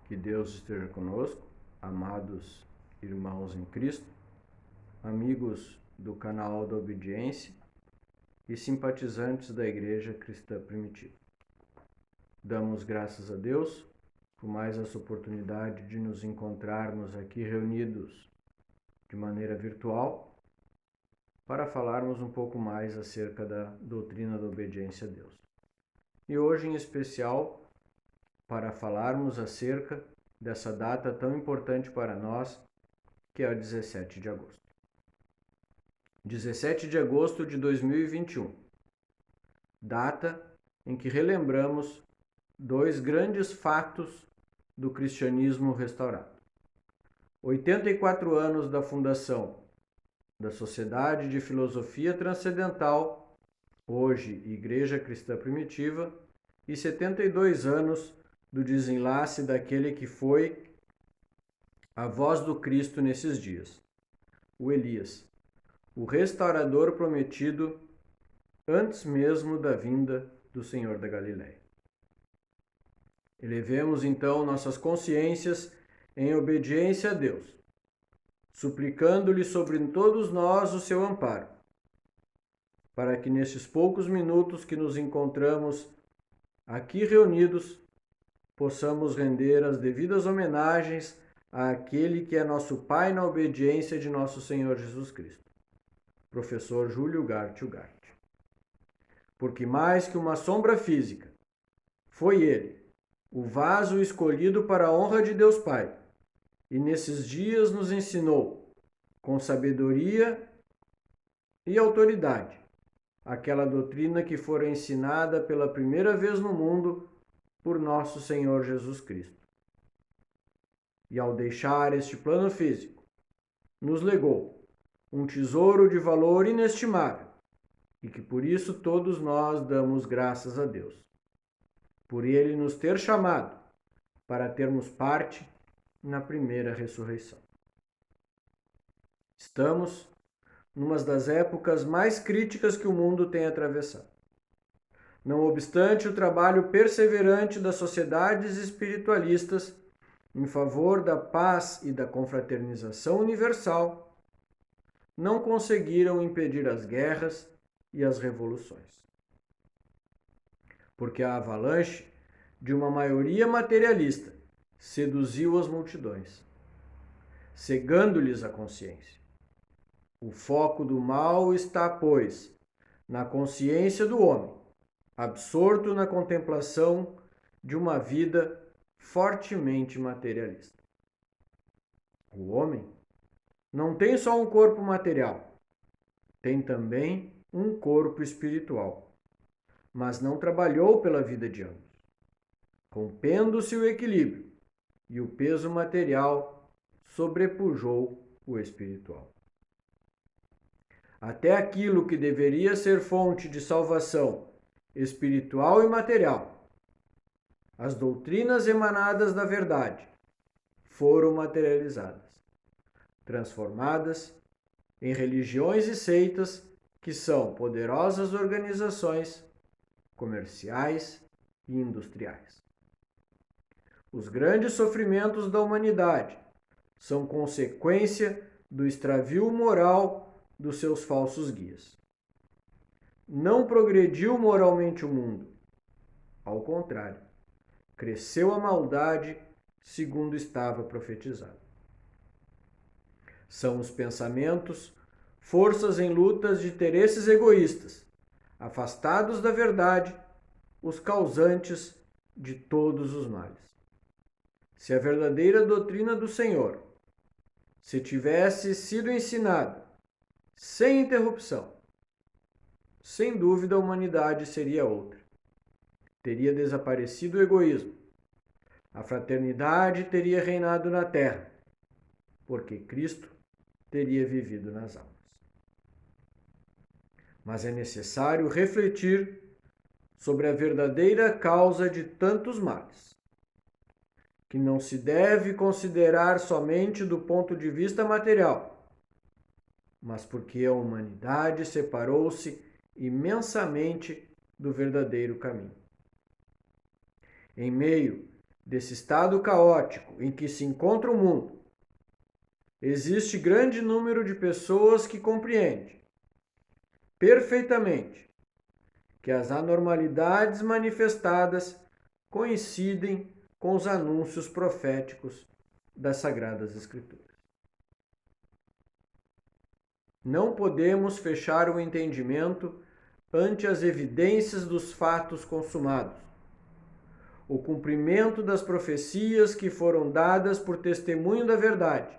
Que Deus esteja conosco, amados irmãos em Cristo, amigos do canal da Obediência e simpatizantes da Igreja Cristã Primitiva. Damos graças a Deus por mais essa oportunidade de nos encontrarmos aqui reunidos de maneira virtual para falarmos um pouco mais acerca da doutrina da obediência a Deus. E hoje, em especial, para falarmos acerca dessa data tão importante para nós, que é o 17 de agosto. 17 de agosto de 2021, data em que relembramos dois grandes fatos do cristianismo restaurado. 84 anos da fundação da Sociedade de Filosofia Transcendental, hoje Igreja Cristã Primitiva, e 72 anos do desenlace daquele que foi a voz do Cristo nesses dias, o Elias, o restaurador prometido antes mesmo da vinda do Senhor da Galileia. Elevemos então nossas consciências em obediência a Deus, suplicando-lhe sobre todos nós o seu amparo, para que nesses poucos minutos que nos encontramos aqui reunidos, possamos render as devidas homenagens àquele que é nosso Pai na obediência de nosso Senhor Jesus Cristo. Professor Júlio Gart Ugart. Porque mais que uma sombra física, foi ele, o vaso escolhido para a honra de Deus Pai, e nesses dias nos ensinou, com sabedoria e autoridade, aquela doutrina que fora ensinada pela primeira vez no mundo por nosso Senhor Jesus Cristo. E ao deixar este plano físico, nos legou um tesouro de valor inestimável, e que por isso todos nós damos graças a Deus, por ele nos ter chamado para termos parte na primeira ressurreição. Estamos numa das épocas mais críticas que o mundo tem atravessado. Não obstante o trabalho perseverante das sociedades espiritualistas em favor da paz e da confraternização universal, não conseguiram impedir as guerras e as revoluções. Porque a avalanche de uma maioria materialista seduziu as multidões, cegando-lhes a consciência. O foco do mal está, pois, na consciência do homem, absorto na contemplação de uma vida fortemente materialista. O homem não tem só um corpo material, tem também um corpo espiritual, mas não trabalhou pela vida de ambos, rompendo-se o equilíbrio, e o peso material sobrepujou o espiritual. Até aquilo que deveria ser fonte de salvação espiritual e material, as doutrinas emanadas da verdade, foram materializadas, transformadas em religiões e seitas que são poderosas organizações comerciais e industriais. Os grandes sofrimentos da humanidade são consequência do extravio moral dos seus falsos guias. Não progrediu moralmente o mundo. Ao contrário, cresceu a maldade segundo estava profetizado. São os pensamentos, forças em lutas de interesses egoístas, afastados da verdade, os causantes de todos os males. Se a verdadeira doutrina do Senhor se tivesse sido ensinada sem interrupção, sem dúvida a humanidade seria outra. Teria desaparecido o egoísmo. A fraternidade teria reinado na terra, porque Cristo teria vivido nas almas. Mas é necessário refletir sobre a verdadeira causa de tantos males, que não se deve considerar somente do ponto de vista material, mas porque a humanidade separou-se imensamente do verdadeiro caminho. Em meio desse estado caótico em que se encontra o mundo, existe grande número de pessoas que compreende perfeitamente que as anormalidades manifestadas coincidem com os anúncios proféticos das Sagradas Escrituras. Não podemos fechar o entendimento ante as evidências dos fatos consumados, o cumprimento das profecias que foram dadas por testemunho da verdade,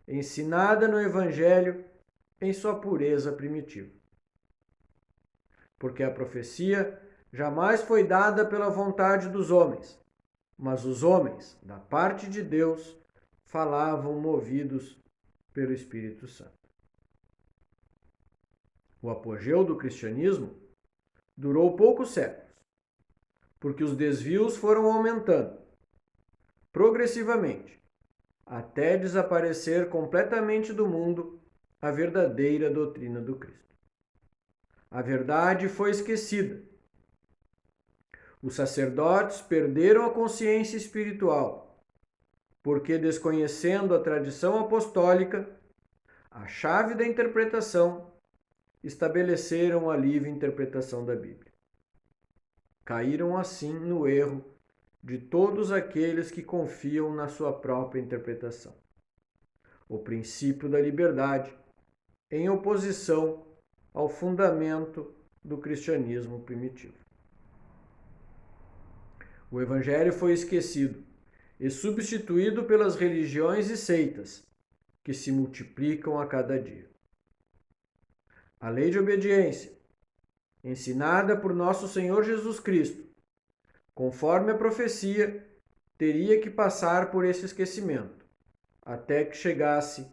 ensinada no Evangelho em sua pureza primitiva. Porque a profecia jamais foi dada pela vontade dos homens, mas os homens, da parte de Deus, falavam movidos pelo Espírito Santo. O apogeu do cristianismo durou poucos séculos, porque os desvios foram aumentando progressivamente, até desaparecer completamente do mundo a verdadeira doutrina do Cristo. A verdade foi esquecida. Os sacerdotes perderam a consciência espiritual, porque, desconhecendo a tradição apostólica, a chave da interpretação, estabeleceram a livre interpretação da Bíblia. Caíram assim no erro de todos aqueles que confiam na sua própria interpretação. O princípio da liberdade, em oposição ao fundamento do cristianismo primitivo. O Evangelho foi esquecido e substituído pelas religiões e seitas, que se multiplicam a cada dia. A lei de obediência, ensinada por nosso Senhor Jesus Cristo, conforme a profecia, teria que passar por esse esquecimento, até que chegasse,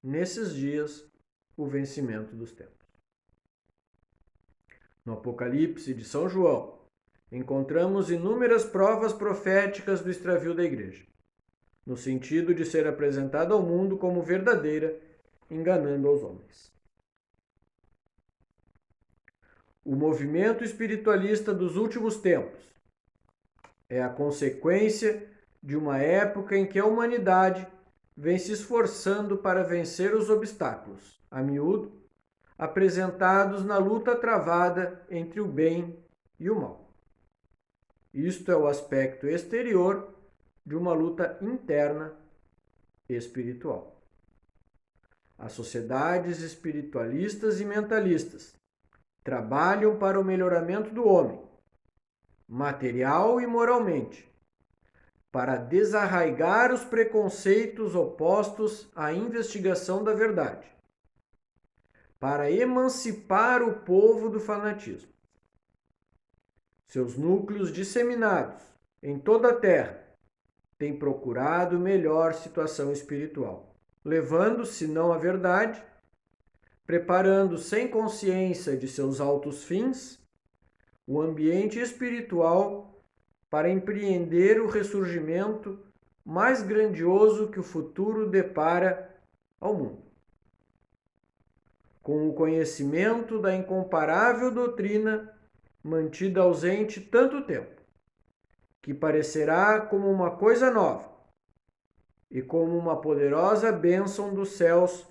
nesses dias, o vencimento dos tempos. No Apocalipse de São João, encontramos inúmeras provas proféticas do extravio da Igreja, no sentido de ser apresentada ao mundo como verdadeira, enganando aos homens. O movimento espiritualista dos últimos tempos é a consequência de uma época em que a humanidade vem se esforçando para vencer os obstáculos, a miúdo, apresentados na luta travada entre o bem e o mal. Isto é o aspecto exterior de uma luta interna espiritual. As sociedades espiritualistas e mentalistas trabalham para o melhoramento do homem, material e moralmente, para desarraigar os preconceitos opostos à investigação da verdade, para emancipar o povo do fanatismo. Seus núcleos disseminados em toda a terra têm procurado melhor situação espiritual, levando, se não a verdade, preparando sem consciência de seus altos fins, o ambiente espiritual para empreender o ressurgimento mais grandioso que o futuro depara ao mundo. Com o conhecimento da incomparável doutrina mantida ausente tanto tempo, que parecerá como uma coisa nova e como uma poderosa bênção dos céus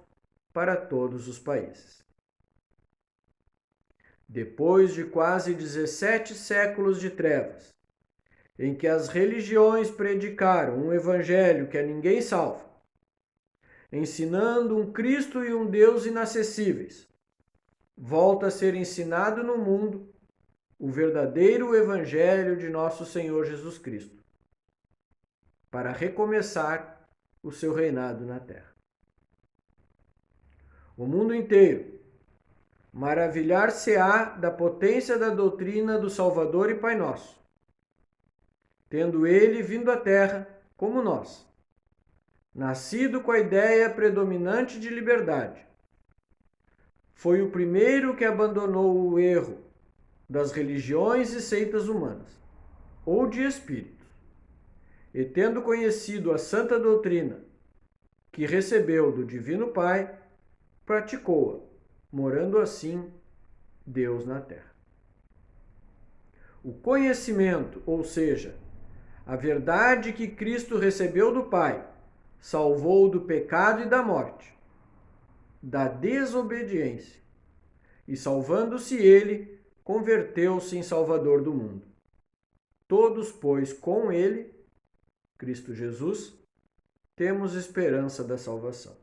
para todos os países. Depois de quase 17 séculos de trevas, em que as religiões predicaram um evangelho que a ninguém salva, ensinando um Cristo e um Deus inacessíveis, volta a ser ensinado no mundo o verdadeiro evangelho de nosso Senhor Jesus Cristo, para recomeçar o seu reinado na terra. O mundo inteiro maravilhar-se-á da potência da doutrina do Salvador e Pai Nosso, tendo ele vindo à terra como nós, nascido com a ideia predominante de liberdade. Foi o primeiro que abandonou o erro das religiões e seitas humanas, ou de espíritos, e tendo conhecido a santa doutrina que recebeu do Divino Pai, praticou-a, morando assim Deus na terra. O conhecimento, ou seja, A verdade que Cristo recebeu do Pai salvou-o do pecado e da morte, da desobediência, e salvando-se ele, converteu-se em Salvador do mundo. Todos, pois, com ele, Cristo Jesus, temos esperança da salvação.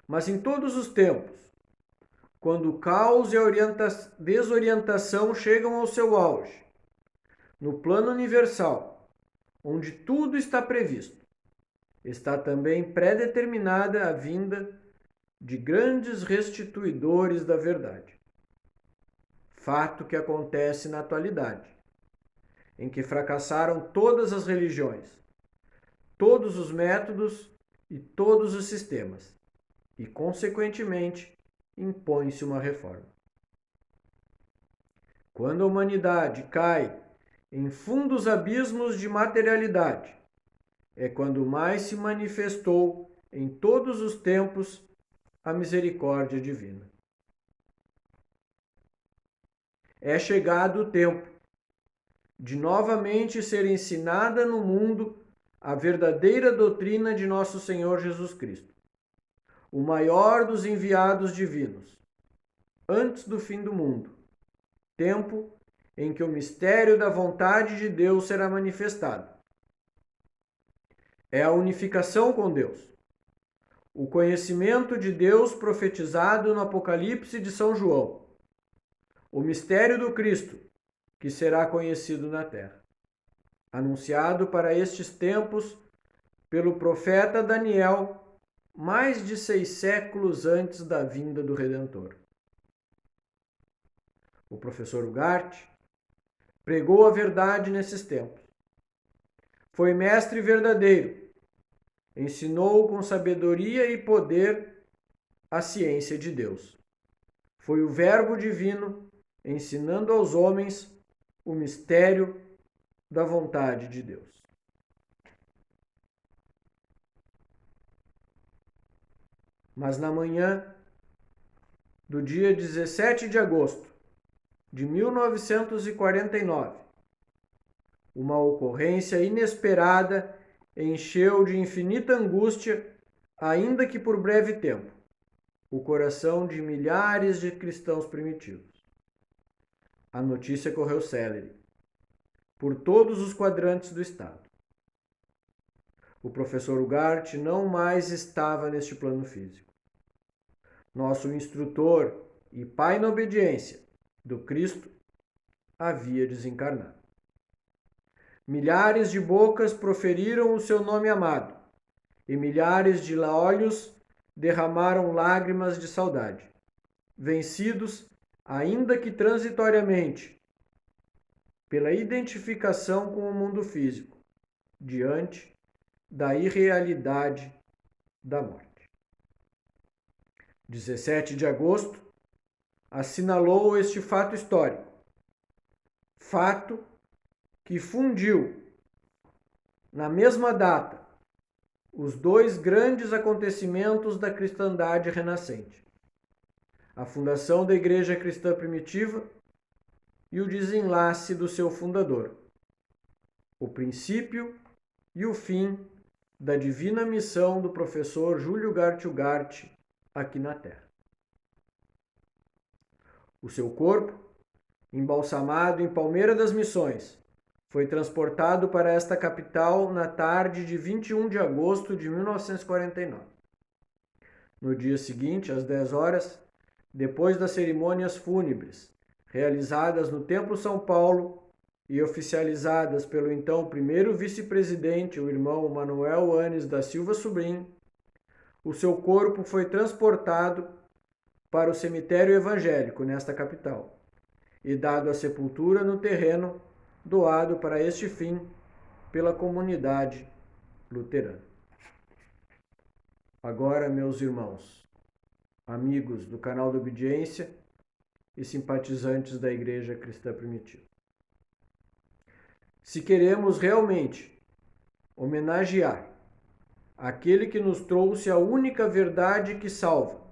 Mas em todos os tempos, quando o caos e a desorientação chegam ao seu auge, no plano universal, onde tudo está previsto, está também predeterminada a vinda de grandes restituidores da verdade. Fato que acontece na atualidade, em que fracassaram todas as religiões, todos os métodos e todos os sistemas, e, consequentemente, impõe-se uma reforma. Quando a humanidade cai em fundos abismos de materialidade, é quando mais se manifestou em todos os tempos a misericórdia divina. É chegado o tempo de novamente ser ensinada no mundo a verdadeira doutrina de nosso Senhor Jesus Cristo, o maior dos enviados divinos, antes do fim do mundo, tempo em que o mistério da vontade de Deus será manifestado. É a unificação com Deus, o conhecimento de Deus profetizado no Apocalipse de São João, o mistério do Cristo, que será conhecido na terra, anunciado para estes tempos pelo profeta Daniel, mais de 6 séculos antes da vinda do Redentor. O professor Ugarte pregou a verdade nesses tempos. Foi mestre verdadeiro, ensinou com sabedoria e poder a ciência de Deus. Foi o Verbo divino ensinando aos homens o mistério da vontade de Deus. Mas na manhã do dia 17 de agosto de 1949, uma ocorrência inesperada encheu de infinita angústia, ainda que por breve tempo, o coração de milhares de cristãos primitivos. A notícia correu célere por todos os quadrantes do Estado. O professor Ugarte não mais estava neste plano físico. Nosso instrutor e pai na obediência do Cristo havia desencarnado. Milhares de bocas proferiram o seu nome amado, e milhares de olhos derramaram lágrimas de saudade, vencidos, ainda que transitoriamente, pela identificação com o mundo físico, diante da irrealidade da morte. 17 de agosto assinalou este fato histórico, fato que fundiu, na mesma data, os dois grandes acontecimentos da cristandade renascente: a fundação da Igreja Cristã Primitiva e o desenlace do seu fundador, o princípio e o fim da divina missão do professor Júlio Ugarte Ugarte aqui na Terra. O seu corpo, embalsamado em Palmeira das Missões, foi transportado para esta capital na tarde de 21 de agosto de 1949. No dia seguinte, às 10 horas, depois das cerimônias fúnebres, realizadas no Templo São Paulo e oficializadas pelo então primeiro vice-presidente, o irmão Manuel Anes da Silva Sobrinho, o seu corpo foi transportado para o cemitério evangélico nesta capital e dado a sepultura no terreno doado para este fim pela comunidade luterana. Agora, meus irmãos, amigos do canal da Obediência e simpatizantes da Igreja Cristã Primitiva, se queremos realmente homenagear aquele que nos trouxe a única verdade que salva,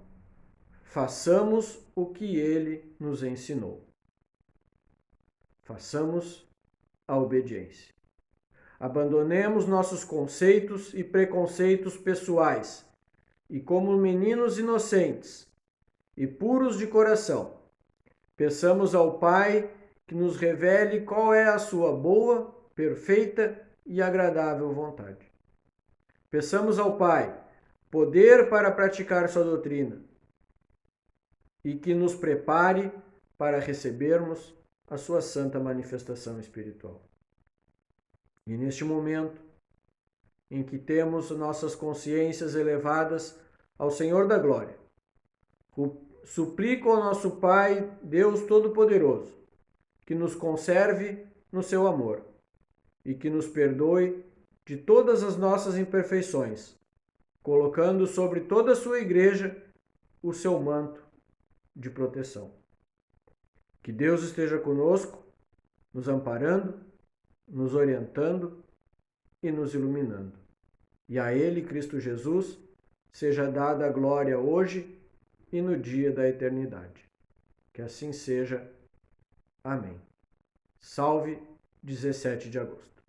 façamos o que ele nos ensinou. Façamos a obediência. Abandonemos nossos conceitos e preconceitos pessoais e, como meninos inocentes e puros de coração, peçamos ao Pai que nos revele qual é a sua boa, perfeita e agradável vontade. Peçamos ao Pai poder para praticar sua doutrina e que nos prepare para recebermos a sua santa manifestação espiritual. E neste momento em que temos nossas consciências elevadas ao Senhor da Glória, suplico ao nosso Pai, Deus Todo-Poderoso, que nos conserve no seu amor e que nos perdoe de todas as nossas imperfeições, colocando sobre toda a sua igreja o seu manto de proteção. Que Deus esteja conosco, nos amparando, nos orientando e nos iluminando. E a Ele, Cristo Jesus, seja dada a glória hoje e no dia da eternidade. Que assim seja. Amém. Salve 17 de agosto.